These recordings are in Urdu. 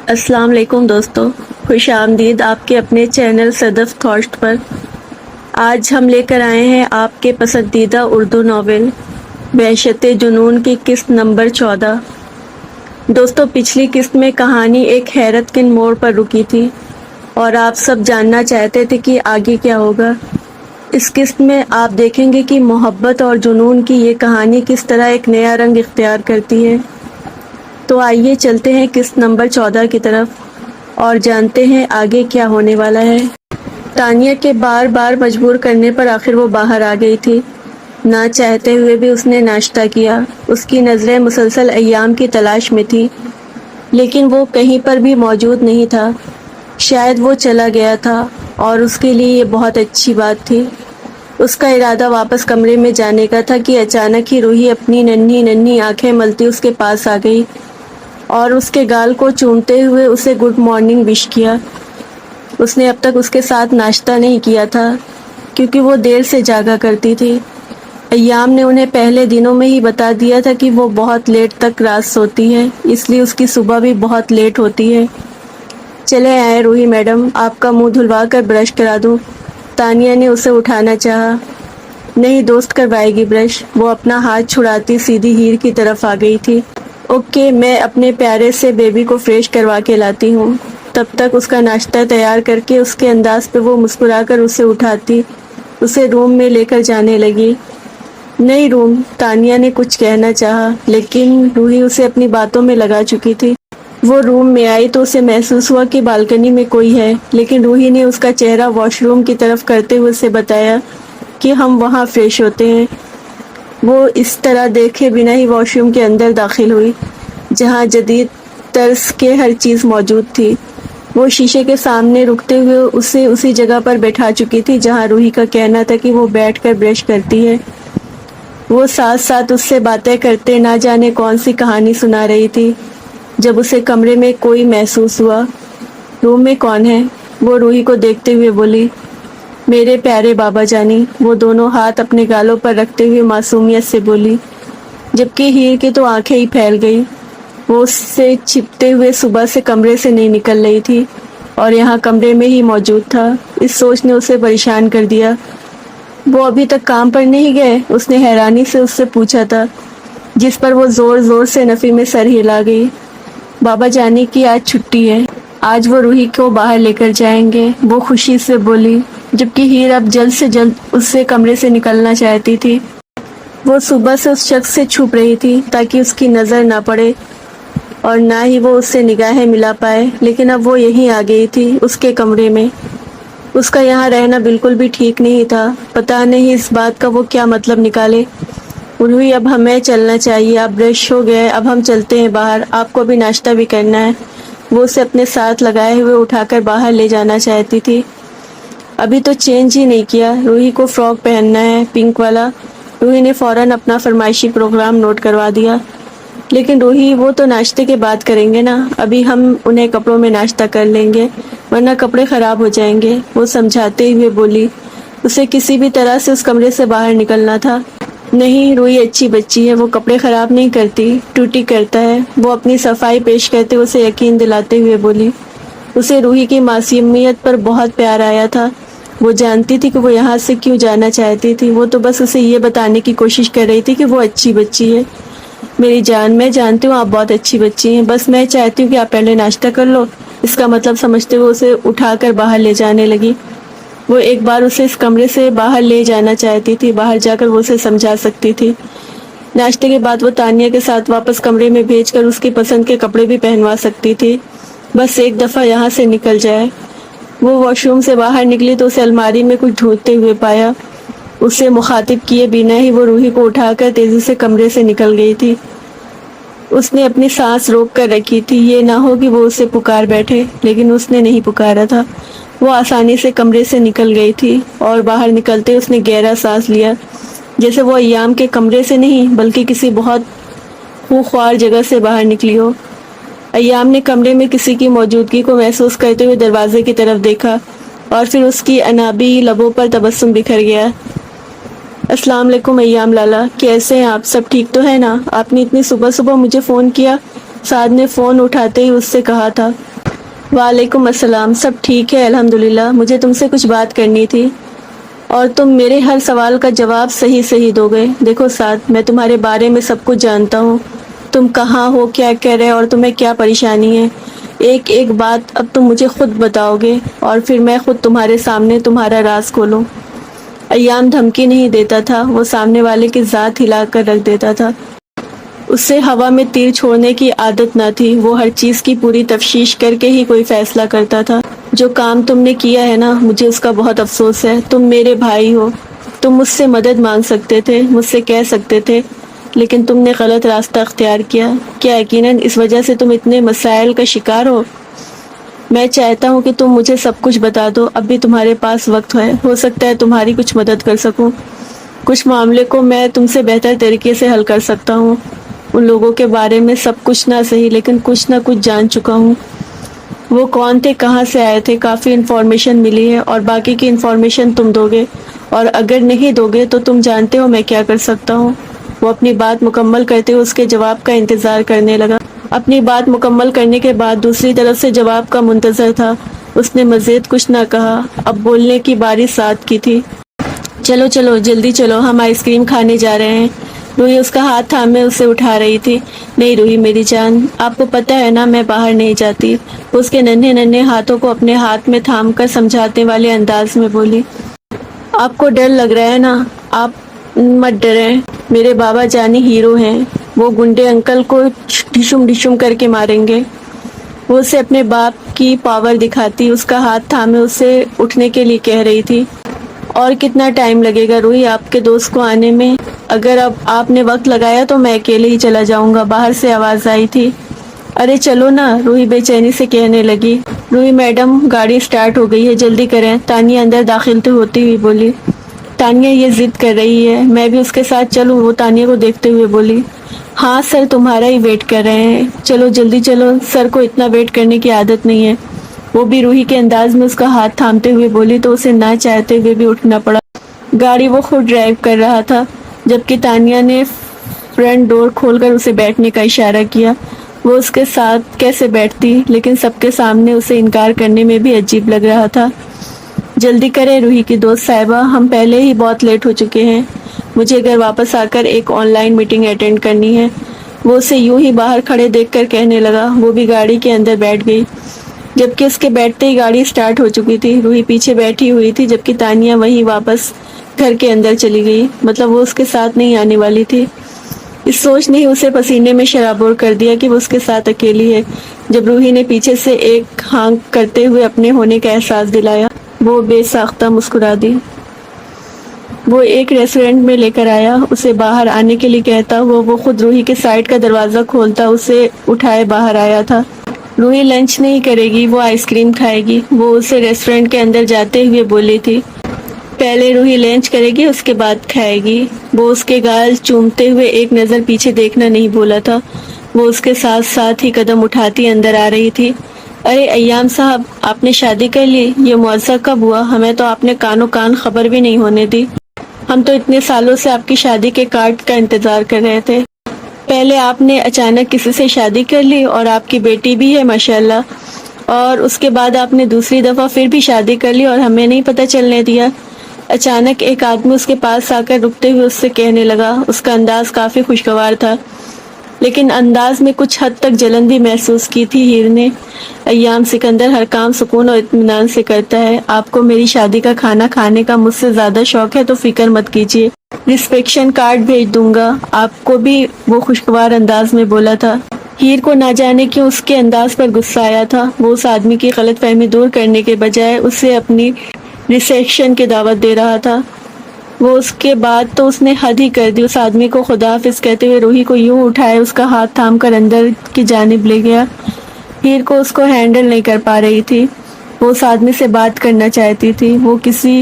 السلام علیکم دوستو، خوش آمدید آپ کے اپنے چینل صدف تھاٹس پر۔ آج ہم لے کر آئے ہیں آپ کے پسندیدہ اردو ناول وحشت جنون کی قسط نمبر 14۔ دوستو، پچھلی قسط میں کہانی ایک حیرت کن موڑ پر رکی تھی اور آپ سب جاننا چاہتے تھے کہ آگے کیا ہوگا۔ اس قسط میں آپ دیکھیں گے کہ محبت اور جنون کی یہ کہانی کس طرح ایک نیا رنگ اختیار کرتی ہے۔ تو آئیے چلتے ہیں قسط نمبر 14 کی طرف اور جانتے ہیں آگے کیا ہونے والا ہے۔ تانیہ کے بار بار مجبور کرنے پر آخر وہ باہر آ گئی تھی۔ نہ چاہتے ہوئے بھی اس نے ناشتہ کیا۔ اس کی نظریں مسلسل ایام کی تلاش میں تھی، لیکن وہ کہیں پر بھی موجود نہیں تھا۔ شاید وہ چلا گیا تھا اور اس کے لیے یہ بہت اچھی بات تھی۔ اس کا ارادہ واپس کمرے میں جانے کا تھا کہ اچانک ہی روحی اپنی ننھی ننھی آنکھیں ملتی اس کے پاس آ گئی اور اس کے گال کو چومتے ہوئے اسے گڈ مارننگ وش کیا۔ اس نے اب تک اس کے ساتھ ناشتہ نہیں کیا تھا کیونکہ وہ دیر سے جاگا کرتی تھی۔ ایام نے انہیں پہلے دنوں میں ہی بتا دیا تھا کہ وہ بہت لیٹ تک رات سوتی ہے، اس لیے اس کی صبح بھی بہت لیٹ ہوتی ہے۔ چلے آئے روحی میڈم، آپ کا منہ دھلوا کر برش کرا دوں۔ تانیہ نے اسے اٹھانا چاہا۔ نہیں، دوست کروائے گی برش۔ وہ اپنا ہاتھ چھڑاتی سیدھی ہیر کی طرف آ گئی تھی۔ اوکے، میں اپنے پیارے سے بیبی کو فریش کروا کے لاتی ہوں۔ تب تک اس کا ناشتہ تیار کر کے اس کے انداز پہ وہ مسکرا کر اسے اٹھاتی اسے روم میں لے کر جانے لگی۔ نہیں روم، تانیہ نے کچھ کہنا چاہا لیکن روحی اسے اپنی باتوں میں لگا چکی تھی۔ وہ روم میں آئی تو اسے محسوس ہوا کہ بالکنی میں کوئی ہے، لیکن روحی نے اس کا چہرہ واش روم کی طرف کرتے ہوئے اسے بتایا کہ ہم وہاں فریش ہوتے ہیں۔ وہ اس طرح دیکھے بنا ہی واش روم کے اندر داخل ہوئی، جہاں جدید طرز کے ہر چیز موجود تھی۔ وہ شیشے کے سامنے رکتے ہوئے اسے اسی جگہ پر بیٹھا چکی تھی جہاں روحی کا کہنا تھا کہ وہ بیٹھ کر برش کرتی ہے۔ وہ ساتھ ساتھ اس سے باتیں کرتے نہ جانے کون سی کہانی سنا رہی تھی۔ جب اسے کمرے میں کوئی محسوس ہوا۔ روم میں کون ہے؟ وہ روحی کو دیکھتے ہوئے بولی۔ میرے پیارے بابا جانی، وہ دونوں ہاتھ اپنے گالوں پر رکھتے ہوئے معصومیت سے بولی، جبکہ ہیر کی تو آنکھیں ہی پھیل گئی۔ وہ اس سے چھپتے ہوئے صبح سے کمرے سے نہیں نکل رہی تھی اور یہاں کمرے میں ہی موجود تھا۔ اس سوچ نے اسے پریشان کر دیا۔ وہ ابھی تک کام پر نہیں گئے؟ اس نے حیرانی سے اس سے پوچھا تھا، جس پر وہ زور زور سے نفی میں سر ہلا گئی۔ بابا جانی کی آج چھٹی ہے، آج وہ روحی کو باہر لے کر جائیں گے، وہ خوشی سے بولی، جبکہ ہیر اب جلد سے جلد اس سے کمرے سے نکلنا چاہتی تھی۔ وہ صبح سے اس شخص سے چھپ رہی تھی تاکہ اس کی نظر نہ پڑے اور نہ ہی وہ اس سے نگاہیں ملا پائے، لیکن اب وہ یہیں آ گئی تھی، اس کے کمرے میں۔ اس کا یہاں رہنا بالکل بھی ٹھیک نہیں تھا۔ پتہ نہیں اس بات کا وہ کیا مطلب نکالے۔ روحی، اب ہمیں چلنا چاہیے، آپ برش ہو گئے، اب ہم چلتے ہیں باہر، آپ کو بھی ناشتہ بھی کرنا ہے۔ وہ اسے اپنے ساتھ لگائے ہوئے اٹھا کر باہر لے جانا چاہتی تھی۔ ابھی تو چینج ہی نہیں کیا، روحی کو فراک پہننا ہے، پنک والا۔ روحی نے فوراً اپنا فرمائشی پروگرام نوٹ کروا دیا۔ لیکن روحی، وہ تو ناشتے کے بعد کریں گے نا، ابھی ہم انہیں کپڑوں میں ناشتہ کر لیں گے ورنہ کپڑے خراب ہو جائیں گے، وہ سمجھاتے ہوئے بولی۔ اسے کسی بھی طرح سے اس کمرے سے باہر نکلنا تھا۔ نہیں، روحی اچھی بچی ہے، وہ کپڑے خراب نہیں کرتی، ٹوٹی کرتا ہے، وہ اپنی صفائی پیش کرتے اسے یقین دلاتے ہوئے بولی۔ اسے روحی کی معصومیت پر بہت پیار آیا تھا۔ وہ جانتی تھی کہ وہ یہاں سے کیوں جانا چاہتی تھی، وہ تو بس اسے یہ بتانے کی کوشش کر رہی تھی کہ وہ اچھی بچی ہے۔ میری جان، میں جانتی ہوں آپ بہت اچھی بچی ہیں، بس میں چاہتی ہوں کہ آپ پہلے ناشتہ کر لو، اس کا مطلب سمجھتے ہوئے اسے اٹھا کر باہر لے جانے لگی۔ وہ ایک بار اسے اس کمرے سے باہر لے جانا چاہتی تھی، باہر جا کر وہ اسے سمجھا سکتی تھی۔ ناشتے کے بعد وہ تانیہ کے ساتھ واپس کمرے میں بھیج کر اس کی پسند کے کپڑے بھی پہنوا سکتی تھی، بس ایک دفعہ یہاں سے نکل جائے۔ وہ واش روم سے باہر نکلی تو اسے الماری میں کچھ ڈھونڈتے ہوئے پایا۔ اسے مخاطب کیے بنا ہی وہ روحی کو اٹھا کر تیزی سے کمرے سے نکل گئی تھی۔ اس نے اپنی سانس روک کر رکھی تھی، یہ نہ ہو کہ وہ اسے پکار بیٹھے، لیکن اس نے نہیں پکارا تھا۔ وہ آسانی سے کمرے سے نکل گئی تھی اور باہر نکلتے اس نے گہرا سانس لیا، جیسے وہ ایام کے کمرے سے نہیں بلکہ کسی بہت خوخوار جگہ سے باہر نکلی ہو۔ ایام نے کمرے میں کسی کی موجودگی کو محسوس کرتے ہوئے دروازے کی طرف دیکھا اور پھر اس کی انابی لبوں پر تبسم بکھر گیا۔ السلام علیکم ایام لالا، کیسے ہیں آپ؟ سب ٹھیک تو ہے نا؟ آپ نے اتنی صبح صبح مجھے فون کیا؟ سعد نے فون اٹھاتے ہی اس سے کہا تھا۔ وعلیکم السلام. سب ٹھیک ہے الحمدللہ. مجھے تم سے کچھ بات کرنی تھی اور تم میرے ہر سوال کا جواب صحیح دو گے. دیکھو سعد، میں تمہارے بارے میں سب کچھ جانتا ہوں. تم کہاں ہو، کیا کر رہے اور تمہیں کیا پریشانی ہے. ایک ایک بات اب تم مجھے خود بتاؤ گے اور پھر میں خود تمہارے سامنے تمہارا راز کھولوں. ایام دھمکی نہیں دیتا تھا، وہ سامنے والے کی ذات ہلا کر رکھ دیتا تھا. اس سے ہوا میں تیر چھوڑنے کی عادت نہ تھی. وہ ہر چیز کی پوری تفتیش کر کے ہی کوئی فیصلہ کرتا تھا. جو کام تم نے کیا ہے نا، مجھے اس کا بہت افسوس ہے. تم میرے بھائی ہو، تم مجھ سے مدد مانگ سکتے تھے، مجھ سے کہہ سکتے تھے، لیکن تم نے غلط راستہ اختیار کیا. کیا یقیناً اس وجہ سے تم اتنے مسائل کا شکار ہو؟ میں چاہتا ہوں کہ تم مجھے سب کچھ بتا دو. اب بھی تمہارے پاس وقت ہے، ہو سکتا ہے تمہاری کچھ مدد کر سکوں. کچھ معاملے کو میں تم سے بہتر طریقے سے حل کر سکتا ہوں. ان لوگوں کے بارے میں سب کچھ نہ صحیح لیکن کچھ نہ کچھ جان چکا ہوں. وہ کون تھے، کہاں سے آئے تھے، کافی انفارمیشن ملی ہے اور باقی کی انفارمیشن تم دو گے، اور اگر نہیں دو گے تو تم جانتے ہو میں کیا کر سکتا ہوں. وہ اپنی بات مکمل کرتے ہوئے اس کے جواب کا انتظار کرنے لگا. اپنی بات مکمل کرنے کے بعد دوسری طرف سے جواب کا منتظر تھا. اس نے مزید کچھ نہ کہا. اب بولنے کی باری سعد کی تھی. چلو چلو جلدی چلو، ہم آئس کریم کھانے جا رہے ہیں. روحی اس کا ہاتھ تھامے اسے اٹھا رہی تھی. نہیں روحی میری جان، آپ کو پتہ ہے نا میں باہر نہیں جاتی. وہ اس کے ننھے ننھے ہاتھوں کو اپنے ہاتھ میں تھام کر سمجھاتے والے انداز میں بولی. آپ کو ڈر لگ رہا ہے نا، آپ مت ڈریں. میرے بابا جانی ہیرو ہیں، وہ گنڈے انکل کو ڈھشم ڈھشم کر کے ماریں گے. وہ اسے اپنے باپ کی پاور دکھاتی اس کا ہاتھ تھامے اسے اٹھنے کے لیے کہہ رہی تھی. اور کتنا ٹائم لگے گا روحی آپ کے دوست کو آنے میں؟ اگر اب آپ نے وقت لگایا تو میں اکیلے ہی چلا جاؤں گا. باہر سے آواز آئی تھی. ارے چلو نا، روحی بے چینی سے کہنے لگی. روحی میڈم گاڑی سٹارٹ ہو گئی ہے، جلدی کریں. تانیہ اندر داخل ہوتی ہوئی بولی. تانیہ یہ ضد کر رہی ہے، میں بھی اس کے ساتھ چلوں؟ وہ تانیہ کو دیکھتے ہوئے بولی. ہاں سر تمہارا ہی ویٹ کر رہے ہیں، چلو جلدی چلو. سر کو اتنا ویٹ کرنے کی عادت نہیں ہے. وہ بھی روحی کے انداز میں اس کا ہاتھ تھامتے ہوئے بولی تو اسے نہ چاہتے ہوئے بھی اٹھنا پڑا. گاڑی وہ خود ڈرائیو کر رہا تھا، جبکہ تانیہ نے فرنٹ ڈور کھول کر اسے بیٹھنے کا اشارہ کیا. وہ اس کے ساتھ کیسے بیٹھتی، لیکن سب کے سامنے اسے انکار کرنے میں بھی عجیب لگ رہا تھا. جلدی کریں روحی کی دوست صاحبہ، ہم پہلے ہی بہت لیٹ ہو چکے ہیں. مجھے گھر واپس آ کر ایک آن لائن میٹنگ اٹینڈ کرنی ہے. وہ اسے یوں ہی باہر کھڑے دیکھ کر کہنے لگا. وہ بھی گاڑی کے اندر بیٹھ گئی، جبکہ اس کے بیٹھتے ہی گاڑی سٹارٹ ہو چکی تھی. روحی پیچھے بیٹھی ہوئی تھی، جبکہ تانیہ وہیں واپس گھر کے اندر چلی گئی. مطلب وہ اس کے ساتھ نہیں آنے والی تھی. اس سوچ نے ہی اسے پسینے میں شرابور کر دیا کہ وہ اس کے ساتھ اکیلی ہے. جب روحی نے پیچھے سے ایک ہانک کرتے ہوئے اپنے ہونے کا احساس دلایا، وہ بے ساختہ مسکرا دی. وہ ایک ریسٹورنٹ میں لے کر آیا، اسے باہر آنے کے لیے کہتا ہوا وہ خود روحی کے سائڈ کا دروازہ کھولتا اسے اٹھائے باہر آیا تھا. روحی لنچ نہیں کرے گی، وہ آئس کریم کھائے گی، وہ اسے ریسٹورنٹ کے اندر جاتے ہوئے بولی تھی. پہلے روحی لنچ کرے گی، اس کے بعد کھائے گی. وہ اس کے گال چومتے ہوئے ایک نظر پیچھے دیکھنا نہیں بولا تھا. وہ اس کے ساتھ ساتھ ہی قدم اٹھاتی اندر آ رہی تھی. ارے ایام صاحب، آپ نے شادی کر لی؟ یہ معجزہ کب ہوا؟ ہمیں تو آپ نے کانوں کان خبر بھی نہیں ہونے دی. ہم تو اتنے سالوں سے آپ کی شادی کے کارڈ کا انتظار کر رہے تھے. پہلے آپ نے اچانک کسی سے شادی کر لی اور آپ کی بیٹی بھی ہے ماشاءاللہ، اور اس کے بعد آپ نے دوسری دفعہ پھر بھی شادی کر لی اور ہمیں نہیں پتہ چلنے دیا. اچانک ایک آدمی اس کے پاس آ کر رکتے ہوئے اس سے کہنے لگا. اس کا انداز کافی خوشگوار تھا، لیکن انداز میں کچھ حد تک جلن بھی محسوس کی تھی ہیر نے. ایام سکندر ہر کام سکون اور اطمینان سے کرتا ہے. آپ کو میری شادی کا کھانا کھانے کا مجھ سے زیادہ شوق ہے تو فکر مت کیجیے، ریسپیکشن کارڈ بھیج دوں گا آپ کو بھی، وہ خوشگوار انداز میں بولا تھا. ہیر کو نہ جانے کیوں اس کے انداز پر غصہ آیا تھا. وہ اس آدمی کی غلط فہمی دور کرنے کے بجائے اسے اپنی ریسیپشن کی دعوت دے رہا تھا. وہ اس کے بعد تو اس نے حد ہی کر دی. اس آدمی کو خدا حافظ کہتے ہوئے روحی کو یوں اٹھائے اس کا ہاتھ تھام کر اندر کی جانب لے گیا. ہیر کو اس کو ہینڈل نہیں کر پا رہی تھی. وہ اس آدمی سے بات کرنا چاہتی تھی. وہ کسی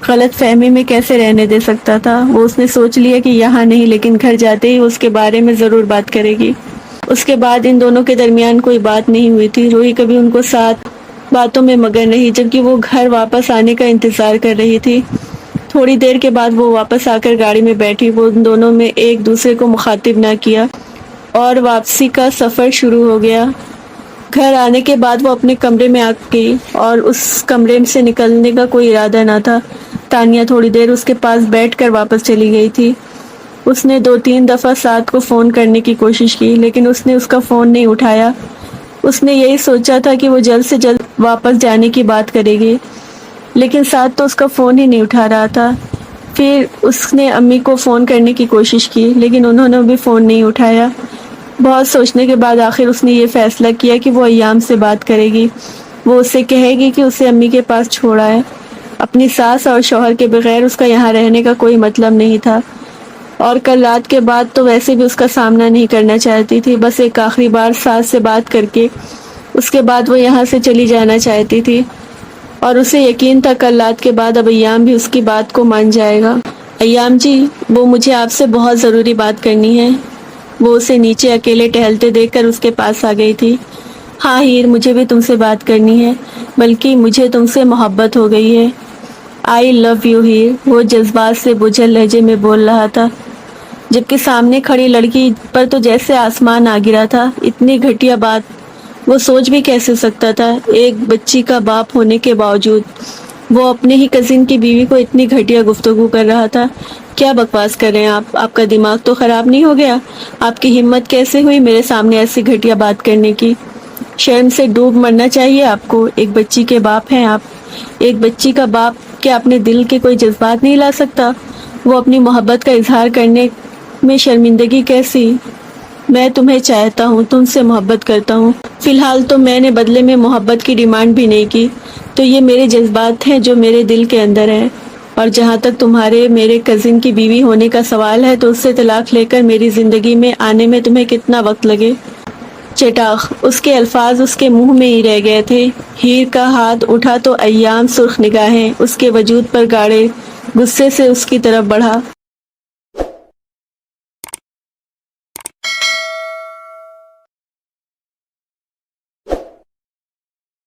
غلط فہمی میں کیسے رہنے دے سکتا تھا. وہ اس نے سوچ لیا کہ یہاں نہیں لیکن گھر جاتے ہی اس کے بارے میں ضرور بات کرے گی. اس کے بعد ان دونوں کے درمیان کوئی بات نہیں ہوئی تھی. روحی کبھی ان کو ساتھ باتوں میں مگن رہی، جبکہ وہ گھر واپس آنے کا انتظار کر رہی تھی. تھوڑی دیر کے بعد وہ واپس آ کر گاڑی میں بیٹھی. وہ ان دونوں میں ایک دوسرے کو مخاطب نہ کیا اور واپسی کا سفر شروع ہو گیا. گھر آنے کے بعد وہ اپنے کمرے میں آ گئی اور اس کمرے سے نکلنے کا کوئی ارادہ نہ تھا۔ تانیہ تھوڑی دیر اس کے پاس بیٹھ کر واپس چلی گئی تھی۔ اس نے 2-3 دفعہ سعد کو فون کرنے کی کوشش کی لیکن اس نے اس کا فون نہیں اٹھایا۔ اس نے یہی سوچا تھا کہ وہ جلد سے جلد واپس جانے کی بات کرے گی، لیکن سعد تو اس کا فون ہی نہیں اٹھا رہا تھا۔ پھر اس نے امی کو فون کرنے کی کوشش کی لیکن انہوں نے بھی فون نہیں اٹھایا۔ بہت سوچنے کے بعد آخر اس نے یہ فیصلہ کیا کہ وہ ایام سے بات کرے گی۔ وہ اسے کہے گی کہ اسے امی کے پاس چھوڑا ہے۔ اپنی ساس اور شوہر کے بغیر اس کا یہاں رہنے کا کوئی مطلب نہیں تھا، اور کل رات کے بعد تو ویسے بھی اس کا سامنا نہیں کرنا چاہتی تھی۔ بس ایک آخری بار ساس سے بات کر کے اس کے بعد وہ یہاں سے چلی جانا چاہتی تھی، اور اسے یقین تھا کل رات کے بعد اب ایام بھی اس کی بات کو مان جائے گا۔ ایام جی، وہ مجھے آپ سے بہت ضروری بات کرنی ہے۔ وہ اسے نیچے اکیلے ٹہلتے دیکھ کر اس کے پاس آ گئی تھی۔ ہاں ہیر، مجھے بھی تم سے بات کرنی ہے، بلکہ مجھے تم سے محبت ہو گئی ہے۔ آئی لو یو ہیر، وہ جذبات سے بجھل لہجے میں بول رہا تھا، جبکہ سامنے کھڑی لڑکی پر تو جیسے آسمان آ گرا تھا۔ اتنی گھٹیا بات وہ سوچ بھی کیسے سکتا تھا؟ ایک بچی کا باپ ہونے کے باوجود وہ اپنے ہی کزن کی بیوی کو اتنی گھٹیا گفتگو کر رہا تھا۔ کیا بکواس کر رہے ہیں آپ کا دماغ تو خراب نہیں ہو گیا؟ آپ کی ہمت کیسے ہوئی میرے سامنے ایسی گھٹیا بات کرنے کی؟ شرم سے ڈوب مرنا چاہیے آپ کو۔ ایک بچی کے باپ ہیں آپ۔ ایک بچی کا باپ کیا اپنے دل کے کوئی جذبات نہیں لا سکتا؟ وہ اپنی محبت کا اظہار کرنے میں شرمندگی کیسی؟ میں تمہیں چاہتا ہوں، تم سے محبت کرتا ہوں۔ فی الحال تو میں نے بدلے میں محبت کی ڈیمانڈ بھی نہیں کی، تو یہ میرے جذبات ہیں جو میرے دل کے اندر ہیں۔ اور جہاں تک تمہارے میرے کزن کی بیوی ہونے کا سوال ہے تو اس سے طلاق لے کر میری زندگی میں آنے میں تمہیں کتنا وقت لگے؟ چٹاخ! اس کے الفاظ اس کے منہ میں ہی رہ گئے تھے۔ ہیر کا ہاتھ اٹھا تو ایام سرخ نگاہیں اس کے وجود پر گاڑے غصے سے اس کی طرف بڑھا۔